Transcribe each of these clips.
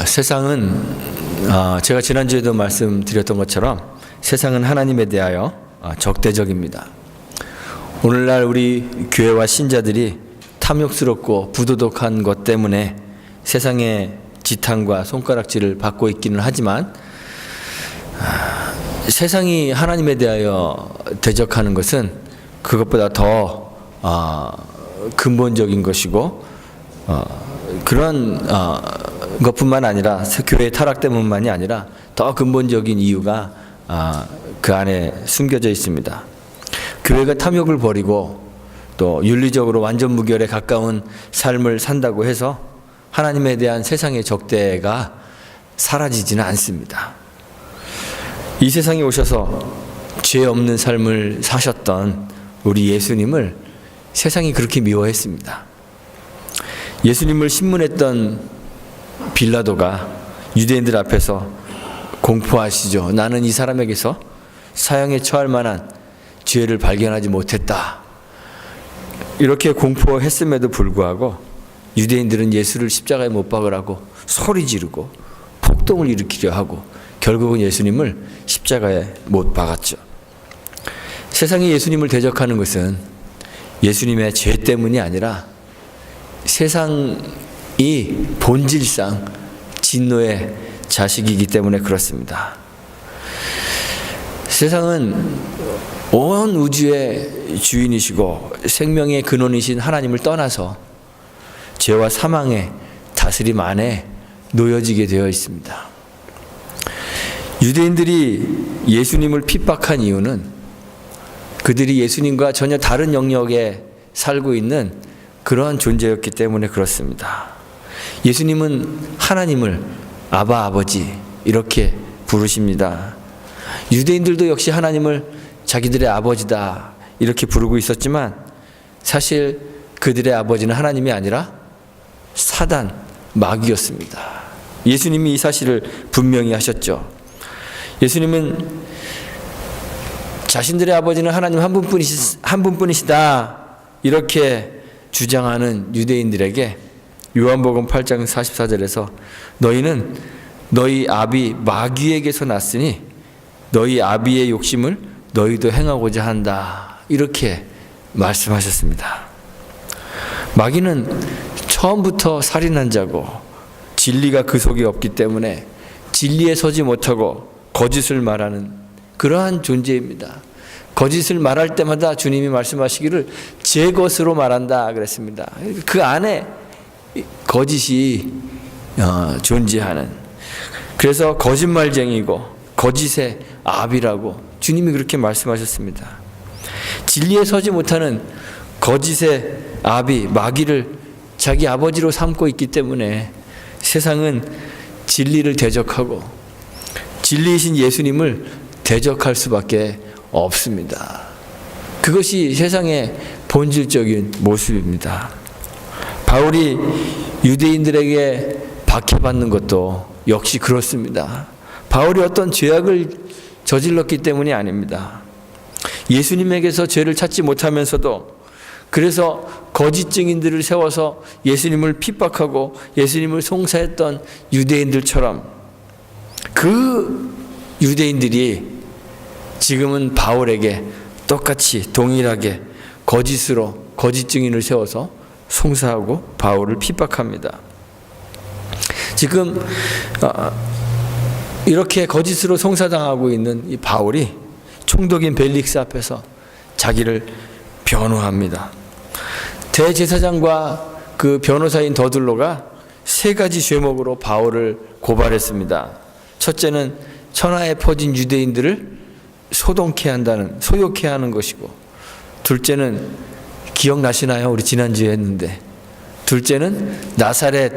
세상은 제가 지난주에도 말씀드렸던 것처럼 세상은 하나님에 대하여 적대적입니다. 오늘날 우리 교회와 신자들이 탐욕스럽고 부도덕한 것 때문에 세상의 지탄과 손가락질을 받고 있기는 하지만 세상이 하나님에 대하여 대적하는 것은 그것보다 더 근본적인 것이고 그런 것뿐만 아니라 교회의 타락 때문만이 아니라 더 근본적인 이유가 그 안에 숨겨져 있습니다. 교회가 탐욕을 버리고 또 윤리적으로 완전 무결에 가까운 삶을 산다고 해서 하나님에 대한 세상의 적대가 사라지지는 않습니다. 이 세상에 오셔서 죄 없는 삶을 사셨던 우리 예수님을 세상이 그렇게 미워했습니다. 예수님을 신문했던 빌라도가 유대인들 앞에서 공포하시죠. 나는 이 사람에게서 사형에 처할 만한 죄를 발견하지 못했다. 이렇게 공포했음에도 불구하고 유대인들은 예수를 십자가에 못 박으라고 소리 지르고 폭동을 일으키려 하고 결국은 예수님을 십자가에 못 박았죠. 세상이 예수님을 대적하는 것은 예수님의 죄 때문이 아니라 세상이 본질상 진노의 자식이기 때문에 그렇습니다. 세상은 온 우주의 주인이시고 생명의 근원이신 하나님을 떠나서 죄와 사망의 다스림 안에 놓여지게 되어 있습니다. 유대인들이 예수님을 핍박한 이유는 그들이 예수님과 전혀 다른 영역에 살고 있는 그러한 존재였기 때문에 그렇습니다. 예수님은 하나님을 아바 아버지 이렇게 부르십니다. 유대인들도 역시 하나님을 자기들의 아버지다 이렇게 부르고 있었지만 사실 그들의 아버지는 하나님이 아니라 사단, 마귀였습니다. 예수님이 이 사실을 분명히 하셨죠. 예수님은 자신들의 아버지는 하나님 한 분뿐이시다 이렇게 주장하는 유대인들에게 요한복음 8장 44절에서 너희는 너희 아비 마귀에게서 났으니 너희 아비의 욕심을 너희도 행하고자 한다 이렇게 말씀하셨습니다. 마귀는 처음부터 살인한 자고 진리가 그 속에 없기 때문에 진리에 서지 못하고 거짓을 말하는 그러한 존재입니다. 거짓을 말할 때마다 주님이 말씀하시기를 제 것으로 말한다 그랬습니다. 그 안에 거짓이 존재하는, 그래서 거짓말쟁이고 거짓의 아비라고 주님이 그렇게 말씀하셨습니다. 진리에 서지 못하는 거짓의 아비 마귀를 자기 아버지로 삼고 있기 때문에 세상은 진리를 대적하고 진리이신 예수님을 대적할 수밖에 없습니다. 그것이 세상의 본질적인 모습입니다. 바울이 유대인들에게 박해받는 것도 역시 그렇습니다. 바울이 어떤 죄악을 저질렀기 때문이 아닙니다. 예수님에게서 죄를 찾지 못하면서도 그래서 거짓 증인들을 세워서 예수님을 핍박하고 예수님을 송사했던 유대인들처럼 그 유대인들이 지금은 바울에게 똑같이 동일하게 거짓으로 거짓 증인을 세워서 송사하고 바울을 핍박합니다. 지금 이렇게 거짓으로 송사당하고 있는 이 바울이 총독인 벨릭스 앞에서 자기를 변호합니다. 대제사장과 그 변호사인 더둘로가 세 가지 죄목으로 바울을 고발했습니다. 첫째는 천하에 퍼진 유대인들을 소동케 하는 것이고, 둘째는 기억나시나요? 우리 지난주에 했는데, 둘째는 나사렛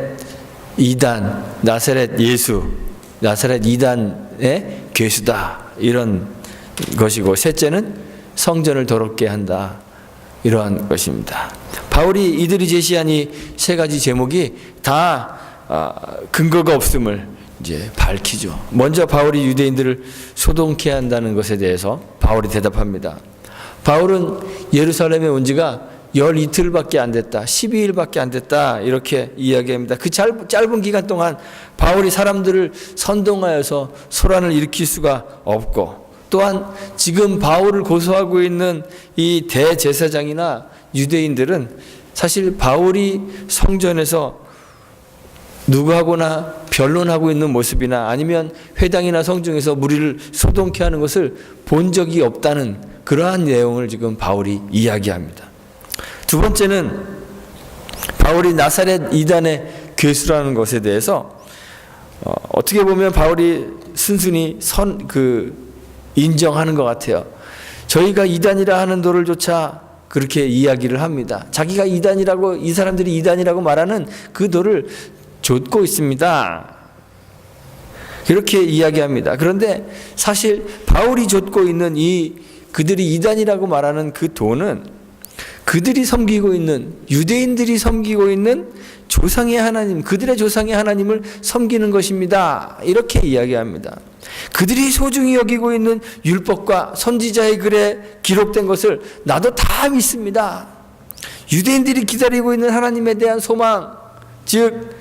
이단, 나사렛 예수, 나사렛 이단의 괴수다 이런 것이고, 셋째는 성전을 더럽게 한다 이러한 것입니다. 바울이 이들이 제시한 이 세 가지 제목이 다 근거가 없음을 이제 밝히죠. 먼저 바울이 유대인들을 소동케 한다는 것에 대해서 바울이 대답합니다. 바울은 예루살렘에 온 지가 12일밖에 안 됐다, 12일밖에 안 됐다 이렇게 이야기합니다. 그 짧은 기간 동안 바울이 사람들을 선동하여서 소란을 일으킬 수가 없고, 또한 지금 바울을 고소하고 있는 이 대제사장이나 유대인들은 사실 바울이 성전에서 누구하고나 변론하고 있는 모습이나 아니면 회당이나 성중에서 무리를 소동케 하는 것을 본 적이 없다는 그러한 내용을 지금 바울이 이야기합니다. 두 번째는 바울이 나사렛 이단의 괴수라는 것에 대해서 어떻게 보면 바울이 순순히 인정하는 것 같아요. 저희가 이단이라 하는 도를조차 그렇게 이야기를 합니다. 자기가 이단이라고, 이 사람들이 이단이라고 말하는 그 도를 좇고 있습니다. 그렇게 이야기합니다. 그런데 사실 바울이 좇고 있는 그들이 이단이라고 말하는 그 도는 그들이 섬기고 있는, 유대인들이 섬기고 있는 조상의 하나님, 그들의 조상의 하나님을 섬기는 것입니다. 이렇게 이야기합니다. 그들이 소중히 여기고 있는 율법과 선지자의 글에 기록된 것을 나도 다 믿습니다. 유대인들이 기다리고 있는 하나님에 대한 소망, 즉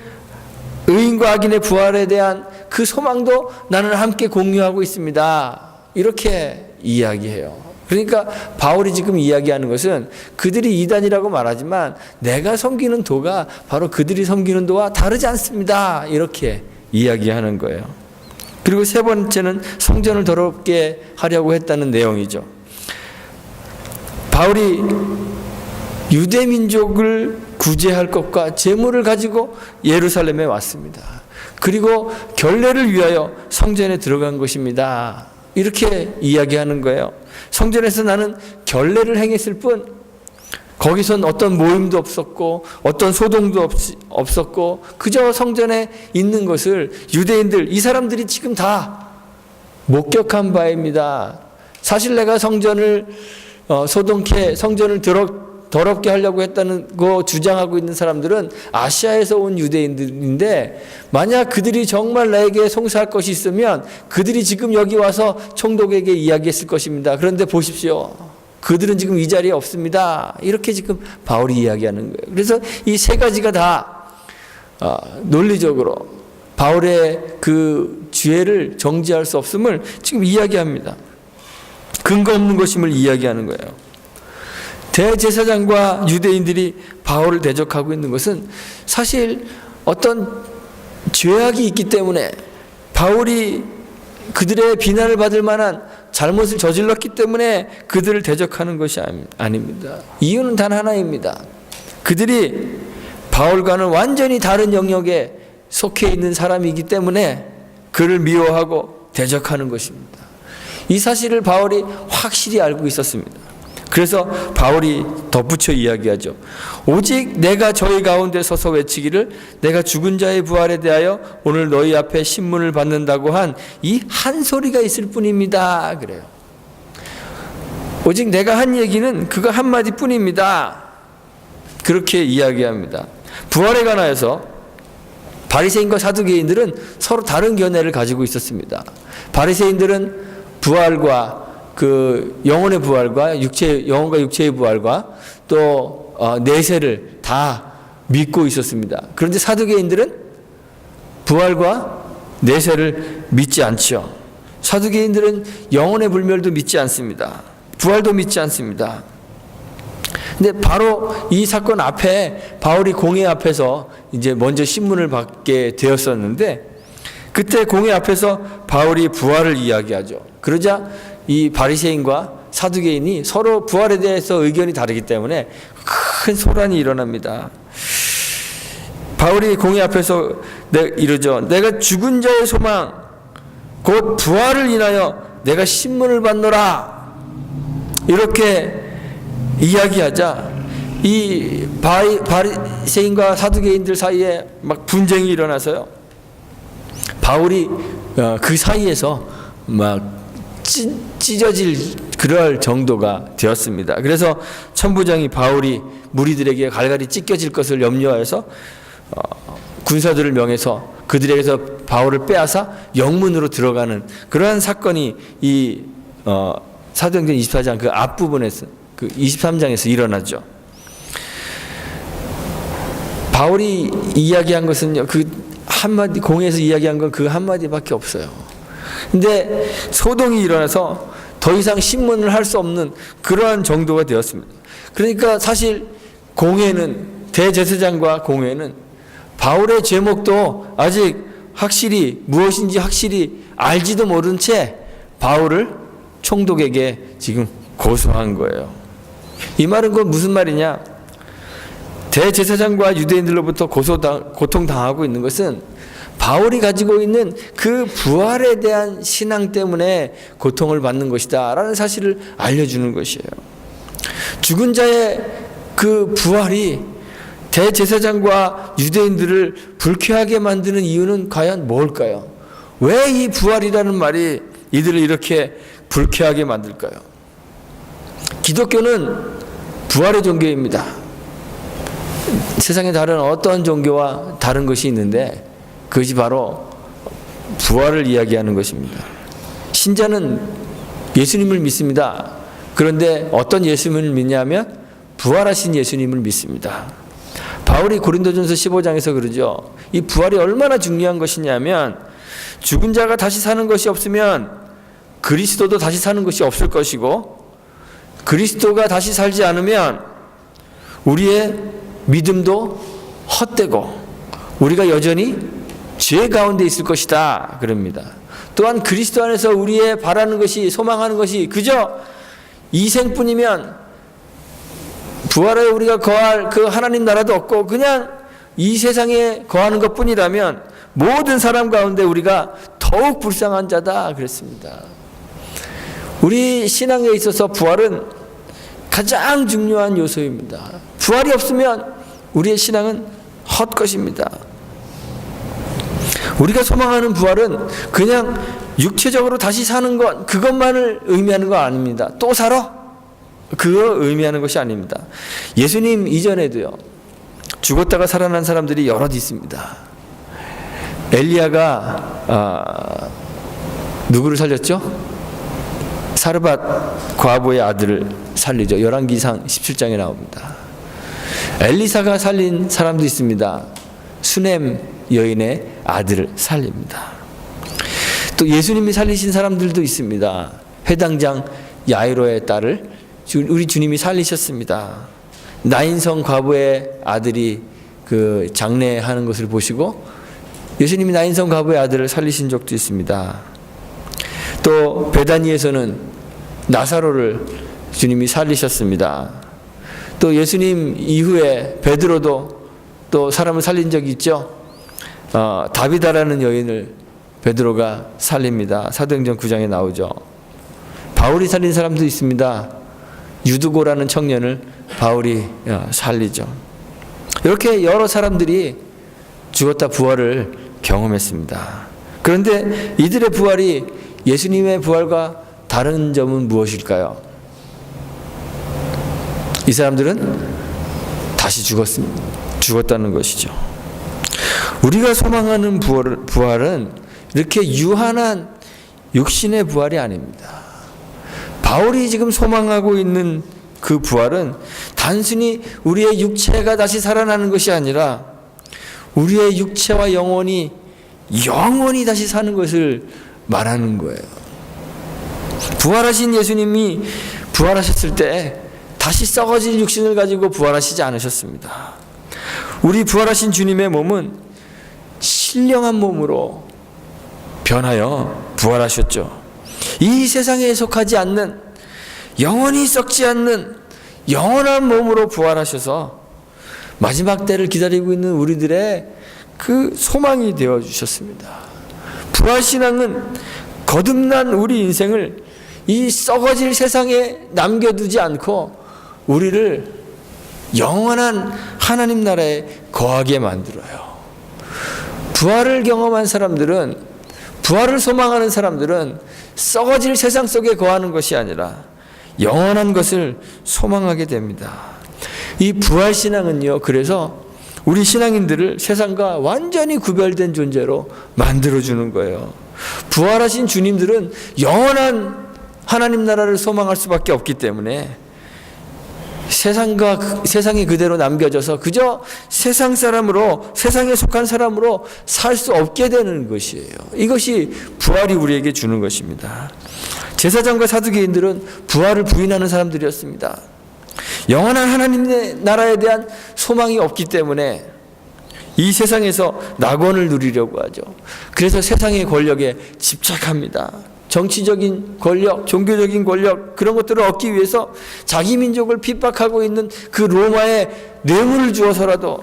의인과 악인의 부활에 대한 그 소망도 나는 함께 공유하고 있습니다. 이렇게 이야기해요. 그러니까 바울이 지금 이야기하는 것은 그들이 이단이라고 말하지만 내가 섬기는 도가 바로 그들이 섬기는 도와 다르지 않습니다. 이렇게 이야기하는 거예요. 그리고 세 번째는 성전을 더럽게 하려고 했다는 내용이죠. 바울이 유대 민족을 구제할 것과 재물을 가지고 예루살렘에 왔습니다. 그리고 결례를 위하여 성전에 들어간 것입니다. 이렇게 이야기하는 거예요. 성전에서 나는 결례를 행했을 뿐 거기선 어떤 모임도 없었고 어떤 소동도 없었고 그저 성전에 있는 것을 유대인들, 이 사람들이 지금 다 목격한 바입니다. 사실 내가 성전을 소동케, 성전을 더럽게 하려고 했다는 거 주장하고 있는 사람들은 아시아에서 온 유대인들인데, 만약 그들이 정말 나에게 송사할 것이 있으면 그들이 지금 여기 와서 총독에게 이야기했을 것입니다. 그런데 보십시오, 그들은 지금 이 자리에 없습니다. 이렇게 지금 바울이 이야기하는 거예요. 그래서 이 세 가지가 다 논리적으로 바울의 그 죄를 정지할 수 없음을 지금 이야기합니다. 근거 없는 것임을 이야기하는 거예요. 대제사장과 유대인들이 바울을 대적하고 있는 것은 사실 어떤 죄악이 있기 때문에, 바울이 그들의 비난을 받을 만한 잘못을 저질렀기 때문에 그들을 대적하는 것이 아닙니다. 이유는 단 하나입니다. 그들이 바울과는 완전히 다른 영역에 속해 있는 사람이기 때문에 그를 미워하고 대적하는 것입니다. 이 사실을 바울이 확실히 알고 있었습니다. 그래서 바울이 덧붙여 이야기하죠. 오직 내가 저희 가운데 서서 외치기를 내가 죽은 자의 부활에 대하여 오늘 너희 앞에 신문을 받는다고 한 이 한 소리가 있을 뿐입니다. 그래요. 오직 내가 한 얘기는 그거 한마디 뿐입니다. 그렇게 이야기합니다. 부활에 관하여서 바리새인과 사두개인들은 서로 다른 견해를 가지고 있었습니다. 바리새인들은 부활과 그 영혼의 부활과 영혼과 육체의 부활과 또 내세를 다 믿고 있었습니다. 그런데 사두개인들은 부활과 내세를 믿지 않죠. 사두개인들은 영혼의 불멸도 믿지 않습니다. 부활도 믿지 않습니다. 근데 바로 이 사건 앞에 바울이 공회 앞에서 이제 먼저 신문을 받게 되었었는데, 그때 공회 앞에서 바울이 부활을 이야기하죠. 그러자 이 바리새인과 사두개인이 서로 부활에 대해서 의견이 다르기 때문에 큰 소란이 일어납니다. 바울이 공회 앞에서 이러죠. 내가 죽은 자의 소망 곧 부활을 인하여 내가 신문을 받노라. 이렇게 이야기하자 이 바리새인과 사두개인들 사이에 막 분쟁이 일어나서요. 바울이 그 사이에서 막 찢어질 그럴 정도가 되었습니다. 그래서 천부장이 바울이 무리들에게 갈갈이 찢겨질 것을 염려하여서 군사들을 명해서 그들에게서 바울을 빼앗아 영문으로 들어가는 그러한 사건이 이 사도행전 24장 그 앞부분에서 그 23장에서 일어나죠. 바울이 이야기한 것은요, 그 한마디, 공회에서 이야기한 건 그 한마디밖에 없어요. 근데 소동이 일어나서 더 이상 신문을 할 수 없는 그러한 정도가 되었습니다. 그러니까 사실 공회는, 대제사장과 공회는 바울의 제목도 아직 확실히 무엇인지 확실히 알지도 모른 채 바울을 총독에게 지금 고소한 거예요. 이 말은 그 무슨 말이냐? 대제사장과 유대인들로부터 고통당하고 있는 것은 바울이 가지고 있는 그 부활에 대한 신앙 때문에 고통을 받는 것이다 라는 사실을 알려주는 것이에요. 죽은 자의 그 부활이 대제사장과 유대인들을 불쾌하게 만드는 이유는 과연 뭘까요? 왜 이 부활이라는 말이 이들을 이렇게 불쾌하게 만들까요? 기독교는 부활의 종교입니다. 세상에 다른 어떤 종교와 다른 것이 있는데 그것이 바로 부활을 이야기하는 것입니다. 신자는 예수님을 믿습니다. 그런데 어떤 예수님을 믿냐면 부활하신 예수님을 믿습니다. 바울이 고린도전서 15장에서 그러죠. 이 부활이 얼마나 중요한 것이냐면 죽은 자가 다시 사는 것이 없으면 그리스도도 다시 사는 것이 없을 것이고 그리스도가 다시 살지 않으면 우리의 믿음도 헛되고 우리가 여전히 죄 가운데 있을 것이다 그럽니다. 또한 그리스도 안에서 우리의 바라는 것이, 소망하는 것이 그저 이 생뿐이면 부활에 우리가 거할 그 하나님 나라도 없고 그냥 이 세상에 거하는 것뿐이라면 모든 사람 가운데 우리가 더욱 불쌍한 자다 그랬습니다. 우리 신앙에 있어서 부활은 가장 중요한 요소입니다. 부활이 없으면 우리의 신앙은 헛것입니다. 우리가 소망하는 부활은 그냥 육체적으로 다시 사는 것, 그것만을 의미하는 거 아닙니다. 또 살아? 그거 의미하는 것이 아닙니다. 예수님 이전에도요, 죽었다가 살아난 사람들이 여럿 있습니다. 엘리야가 누구를 살렸죠? 사르밧 과부의 아들을 살리죠. 열왕기상 17장에 나옵니다. 엘리사가 살린 사람도 있습니다. 수넴 여인의 아들을 살립니다. 또 예수님이 살리신 사람들도 있습니다. 회당장 야이로의 딸을 우리 주님이 살리셨습니다. 나인성 과부의 아들이 그 장례하는 것을 보시고 예수님이 나인성 과부의 아들을 살리신 적도 있습니다. 또 베다니에서는 나사로를 주님이 살리셨습니다. 또 예수님 이후에 베드로도 또 사람을 살린 적이 있죠. 다비다라는 여인을 베드로가 살립니다. 사도행전 9장에 나오죠. 바울이 살린 사람도 있습니다. 유두고라는 청년을 바울이 살리죠. 이렇게 여러 사람들이 죽었다 부활을 경험했습니다. 그런데 이들의 부활이 예수님의 부활과 다른 점은 무엇일까요? 이 사람들은 다시 죽었다는 것이죠. 우리가 소망하는 부활은 이렇게 유한한 육신의 부활이 아닙니다. 바울이 지금 소망하고 있는 그 부활은 단순히 우리의 육체가 다시 살아나는 것이 아니라 우리의 육체와 영혼이 다시 사는 것을 말하는 거예요. 부활하신 예수님이 부활하셨을 때 다시 썩어질 육신을 가지고 부활하시지 않으셨습니다. 우리 부활하신 주님의 몸은 신령한 몸으로 변하여 부활하셨죠. 이 세상에 속하지 않는, 영원히 썩지 않는 영원한 몸으로 부활하셔서 마지막 때를 기다리고 있는 우리들의 그 소망이 되어주셨습니다. 부활신앙은 거듭난 우리 인생을 이 썩어질 세상에 남겨두지 않고 우리를 영원한 하나님 나라에 거하게 만들어요. 부활을 경험한 사람들은, 부활을 소망하는 사람들은 썩어질 세상 속에 거하는 것이 아니라 영원한 것을 소망하게 됩니다. 이 부활신앙은요, 그래서 우리 신앙인들을 세상과 완전히 구별된 존재로 만들어주는 거예요. 부활하신 주님들은 영원한 하나님 나라를 소망할 수밖에 없기 때문에 세상이 그대로 남겨져서 그저 세상 사람으로, 세상에 속한 사람으로 살 수 없게 되는 것이에요. 이것이 부활이 우리에게 주는 것입니다. 제사장과 사두개인들은 부활을 부인하는 사람들이었습니다. 영원한 하나님의 나라에 대한 소망이 없기 때문에 이 세상에서 낙원을 누리려고 하죠. 그래서 세상의 권력에 집착합니다. 정치적인 권력, 종교적인 권력, 그런 것들을 얻기 위해서 자기 민족을 핍박하고 있는 그 로마에 뇌물을 주어서라도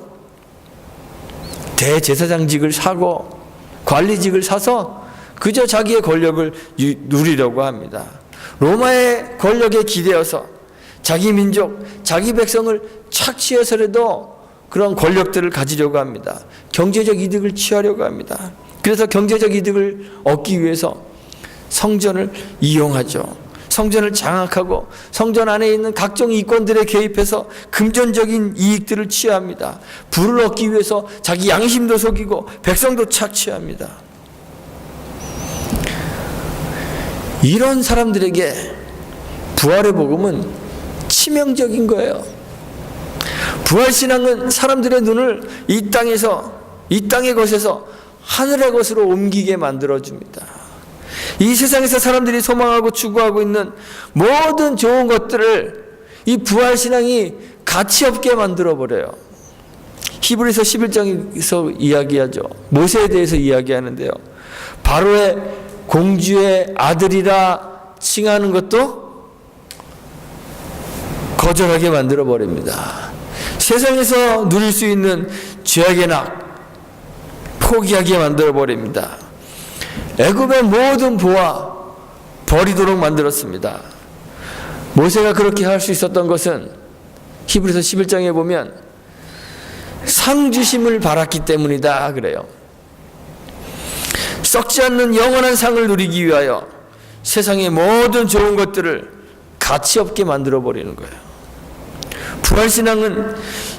대제사장직을 사고 관리직을 사서 그저 자기의 권력을 누리려고 합니다. 로마의 권력에 기대어서 자기 민족, 자기 백성을 착취해서라도 그런 권력들을 가지려고 합니다. 경제적 이득을 취하려고 합니다. 그래서 경제적 이득을 얻기 위해서 성전을 이용하죠. 성전을 장악하고 성전 안에 있는 각종 이권들에 개입해서 금전적인 이익들을 취합니다. 부를 얻기 위해서 자기 양심도 속이고 백성도 착취합니다. 이런 사람들에게 부활의 복음은 치명적인 거예요. 부활신앙은 사람들의 눈을 이 땅의 것에서 하늘의 것으로 옮기게 만들어줍니다. 이 세상에서 사람들이 소망하고 추구하고 있는 모든 좋은 것들을 이 부활신앙이 가치 없게 만들어버려요. 히브리서 11장에서 이야기하죠. 모세에 대해서 이야기하는데요. 바로의 공주의 아들이라 칭하는 것도 거절하게 만들어버립니다. 세상에서 누릴 수 있는 죄악의 낙 포기하게 만들어버립니다. 애굽의 모든 보화 버리도록 만들었습니다. 모세가 그렇게 할 수 있었던 것은 히브리서 11장에 보면 상 주심을 바랐기 때문이다 그래요. 썩지 않는 영원한 상을 누리기 위하여 세상의 모든 좋은 것들을 가치 없게 만들어버리는 거예요. 부활신앙은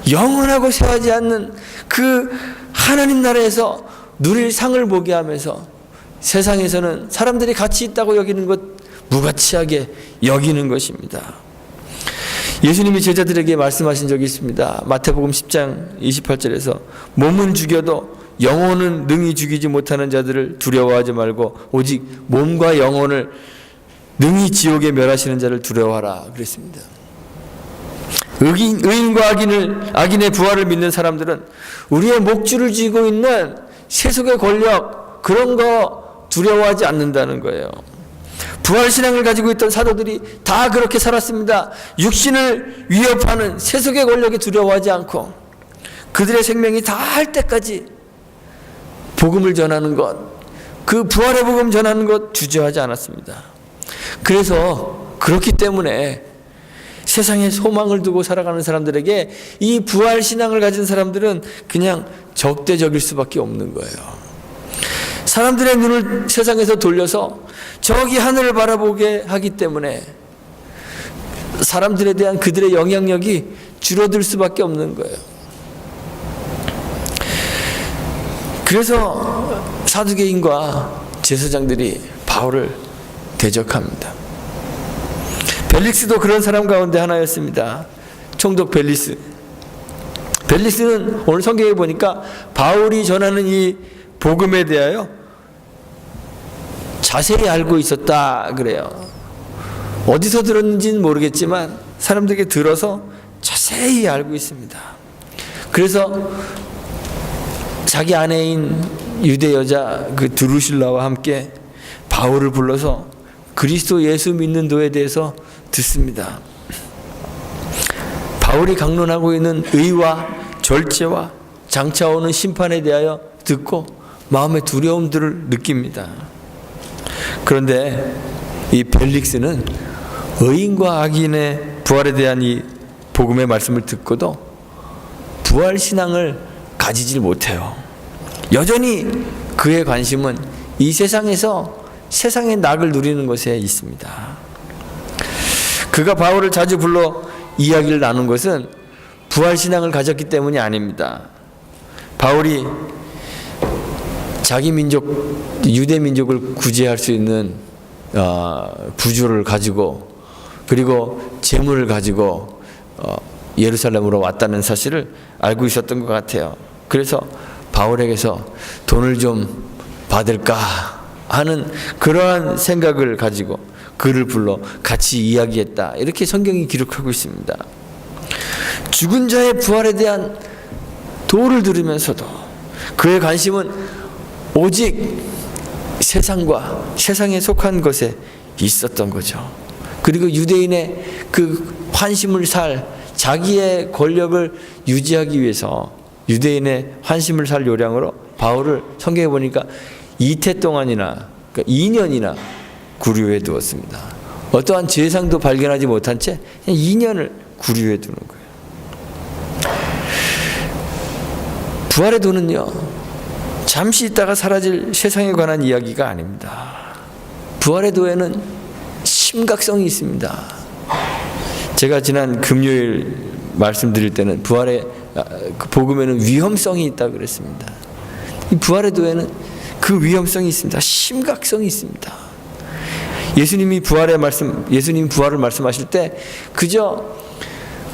영원하고 쇠하지 않는 그 하나님 나라에서 누릴 상을 보게 하면서 세상에서는 사람들이 가치 있다고 여기는 것 무가치하게 여기는 것입니다. 예수님이 제자들에게 말씀하신 적이 있습니다. 마태복음 10장 28절에서 몸은 죽여도 영혼은 능히 죽이지 못하는 자들을 두려워하지 말고 오직 몸과 영혼을 능히 지옥에 멸하시는 자를 두려워하라 그랬습니다. 의인과 악인의 부활을 믿는 사람들은 우리의 목줄을 쥐고 있는 세속의 권력 그런 거 두려워하지 않는다는 거예요. 부활신앙을 가지고 있던 사도들이 다 그렇게 살았습니다. 육신을 위협하는 세속의 권력에 두려워하지 않고 그들의 생명이 다할 때까지 복음을 전하는 것, 그 부활의 복음 전하는 것 주저하지 않았습니다. 그래서 그렇기 때문에 세상에 소망을 두고 살아가는 사람들에게 이 부활신앙을 가진 사람들은 그냥 적대적일 수밖에 없는 거예요. 사람들의 눈을 세상에서 돌려서 저기 하늘을 바라보게 하기 때문에 사람들에 대한 그들의 영향력이 줄어들 수밖에 없는 거예요. 그래서 사두개인과 제사장들이 바울을 대적합니다. 벨릭스도 그런 사람 가운데 하나였습니다. 총독 벨리스. 벨리스는 오늘 성경에 보니까 바울이 전하는 이 복음에 대하여 자세히 알고 있었다 그래요. 어디서 들었는지는 모르겠지만 사람들에게 들어서 자세히 알고 있습니다. 그래서 자기 아내인 유대 여자 그 드루실라와 함께 바울을 불러서 그리스도 예수 믿는 도에 대해서 듣습니다. 바울이 강론하고 있는 의와 절제와 장차오는 심판에 대하여 듣고 마음의 두려움들을 느낍니다. 그런데 이 벨릭스는 의인과 악인의 부활에 대한 이 복음의 말씀을 듣고도 부활신앙을 가지질 못해요. 여전히 그의 관심은 이 세상에서 세상의 낙을 누리는 것에 있습니다. 그가 바울을 자주 불러 이야기를 나눈 것은 부활신앙을 가졌기 때문이 아닙니다. 바울이 자기 민족, 유대 민족을 구제할 수 있는 부주를 가지고 그리고 재물을 가지고 예루살렘으로 왔다는 사실을 알고 있었던 것 같아요. 그래서 바울에게서 돈을 좀 받을까 하는 그러한 생각을 가지고 그를 불러 같이 이야기했다. 이렇게 성경이 기록하고 있습니다. 죽은 자의 부활에 대한 도를 들으면서도 그의 관심은 오직 세상과 세상에 속한 것에 있었던 거죠. 그리고 유대인의 그 환심을 살 자기의 권력을 유지하기 위해서 유대인의 환심을 살 요량으로 바울을 성경에 보니까 이태 동안이나 그러니까 2년이나 구류해 두었습니다. 어떠한 죄상도 발견하지 못한 채 그냥 2년을 구류해 두는 거예요. 부활의 도는요, 잠시 있다가 사라질 세상에 관한 이야기가 아닙니다. 부활의 도에는 심각성이 있습니다. 제가 지난 금요일 말씀드릴 때는 부활의 복음에는 위험성이 있다고 그랬습니다. 이 부활의 도에는 그 위험성이 있습니다. 심각성이 있습니다. 예수님이 부활을 말씀하실 때 그저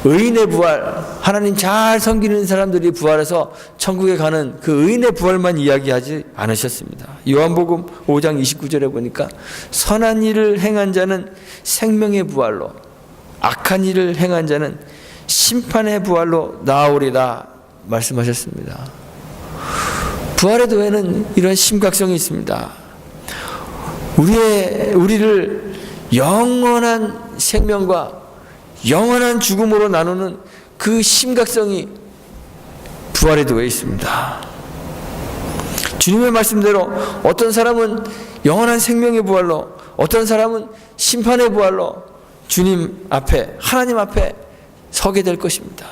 의인의 부활, 하나님 잘 섬기는 사람들이 부활해서 천국에 가는 그 의인의 부활만 이야기하지 않으셨습니다. 요한복음 5장 29절에 보니까 선한 일을 행한 자는 생명의 부활로, 악한 일을 행한 자는 심판의 부활로 나아오리라 말씀하셨습니다. 부활의 도에는 이런 심각성이 있습니다. 우리를 영원한 생명과 영원한 죽음으로 나누는 그 심각성이 부활의 도에 있습니다. 주님의 말씀대로 어떤 사람은 영원한 생명의 부활로, 어떤 사람은 심판의 부활로 주님 앞에, 하나님 앞에 서게 될 것입니다.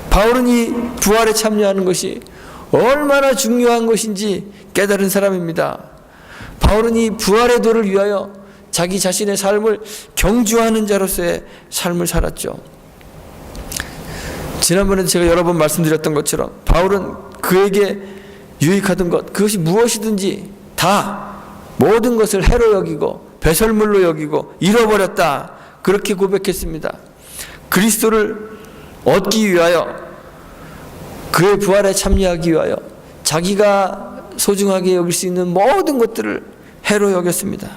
바울은 이 부활에 참여하는 것이 얼마나 중요한 것인지 깨달은 사람입니다. 바울은 이 부활의 도를 위하여 자기 자신의 삶을 경주하는 자로서의 삶을 살았죠. 지난번에 제가 여러 번 말씀드렸던 것처럼 바울은 그에게 유익하던 것, 그것이 무엇이든지 다 모든 것을 해로 여기고 배설물로 여기고 잃어버렸다. 그렇게 고백했습니다. 그리스도를 얻기 위하여, 그의 부활에 참여하기 위하여 자기가 소중하게 여길 수 있는 모든 것들을 해로 여겼습니다.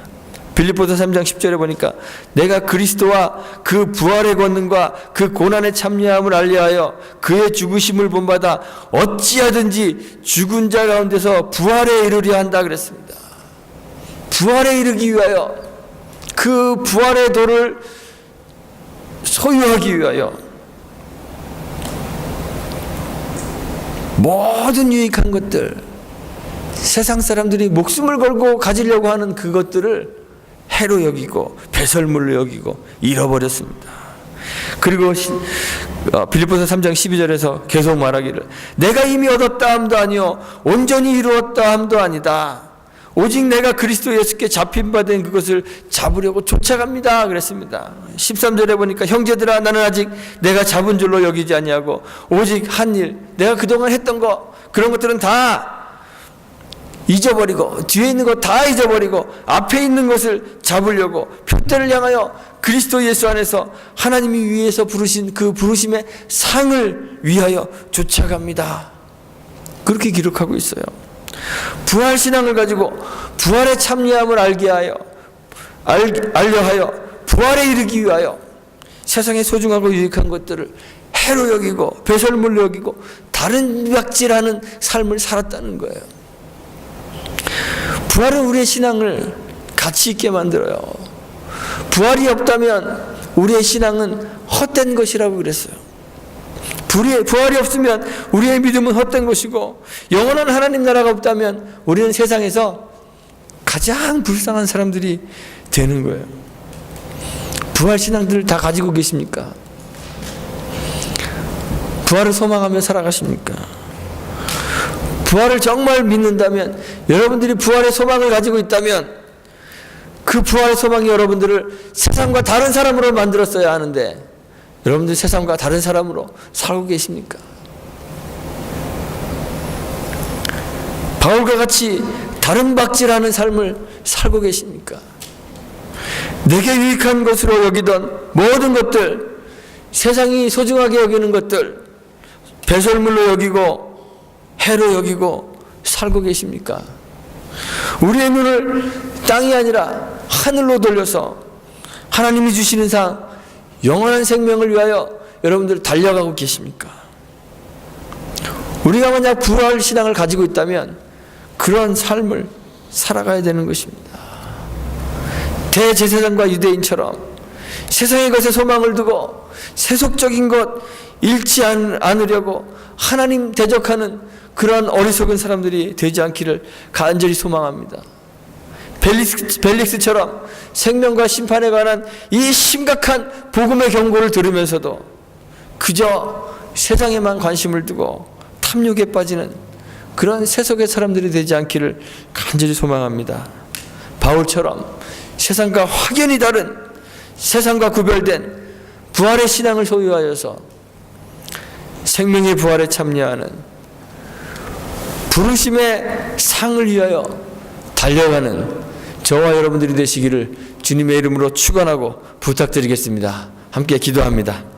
빌립보서 3장 10절에 보니까 내가 그리스도와 그 부활의 권능과 그 고난에 참여함을 알리하여 그의 죽으심을 본받아 어찌하든지 죽은 자 가운데서 부활에 이르려 한다 그랬습니다. 부활에 이르기 위하여, 그 부활의 도를 소유하기 위하여 모든 유익한 것들, 세상 사람들이 목숨을 걸고 가지려고 하는 그것들을 해로 여기고 배설물로 여기고 잃어버렸습니다. 그리고 빌립보서 3장 12절에서 계속 말하기를 내가 이미 얻었다 함도 아니요 온전히 이루었다 함도 아니다. 오직 내가 그리스도 예수께 잡힌 바 된 그것을 잡으려고 쫓아갑니다 그랬습니다. 13절에 보니까 형제들아 나는 아직 내가 잡은 줄로 여기지 아니하고 오직 한 일, 내가 그동안 했던 거, 그런 것들은 다 잊어버리고 뒤에 있는 거 다 잊어버리고 앞에 있는 것을 잡으려고 표대를 향하여 그리스도 예수 안에서 하나님이 위에서 부르신 그 부르심의 상을 위하여 쫓아갑니다. 그렇게 기록하고 있어요. 부활신앙을 가지고 부활에 참여함을 알려 하여 부활에 이르기 위하여 세상에 소중하고 유익한 것들을 해로 여기고 배설물로 여기고 다른 박질하는 삶을 살았다는 거예요. 부활은 우리의 신앙을 가치 있게 만들어요. 부활이 없다면 우리의 신앙은 헛된 것이라고 그랬어요. 부활이 없으면 우리의 믿음은 헛된 것이고, 영원한 하나님 나라가 없다면 우리는 세상에서 가장 불쌍한 사람들이 되는 거예요. 부활 신앙들을 다 가지고 계십니까? 부활을 소망하며 살아가십니까? 부활을 정말 믿는다면, 여러분들이 부활의 소망을 가지고 있다면 그 부활의 소망이 여러분들을 세상과 다른 사람으로 만들었어야 하는데 여러분들 세상과 다른 사람으로 살고 계십니까? 바울과 같이 다른 박질하는 삶을 살고 계십니까? 내게 유익한 것으로 여기던 모든 것들, 세상이 소중하게 여기는 것들 배설물로 여기고 해로 여기고 살고 계십니까? 우리의 눈을 땅이 아니라 하늘로 돌려서 하나님이 주시는 상 영원한 생명을 위하여 여러분들 달려가고 계십니까? 우리가 만약 부활 신앙을 가지고 있다면 그런 삶을 살아가야 되는 것입니다. 대제사장과 유대인처럼 세상의 것에 소망을 두고 세속적인 것 잃지 않으려고 하나님 대적하는 그런 어리석은 사람들이 되지 않기를 간절히 소망합니다. 벨릭스처럼 생명과 심판에 관한 이 심각한 복음의 경고를 들으면서도 그저 세상에만 관심을 두고 탐욕에 빠지는 그런 세속의 사람들이 되지 않기를 간절히 소망합니다. 바울처럼 세상과 확연히 다른, 세상과 구별된 부활의 신앙을 소유하여서 생명의 부활에 참여하는 부르심의 상을 위하여 달려가는 저와 여러분들이 되시기를 주님의 이름으로 축원하고 부탁드리겠습니다. 함께 기도합니다.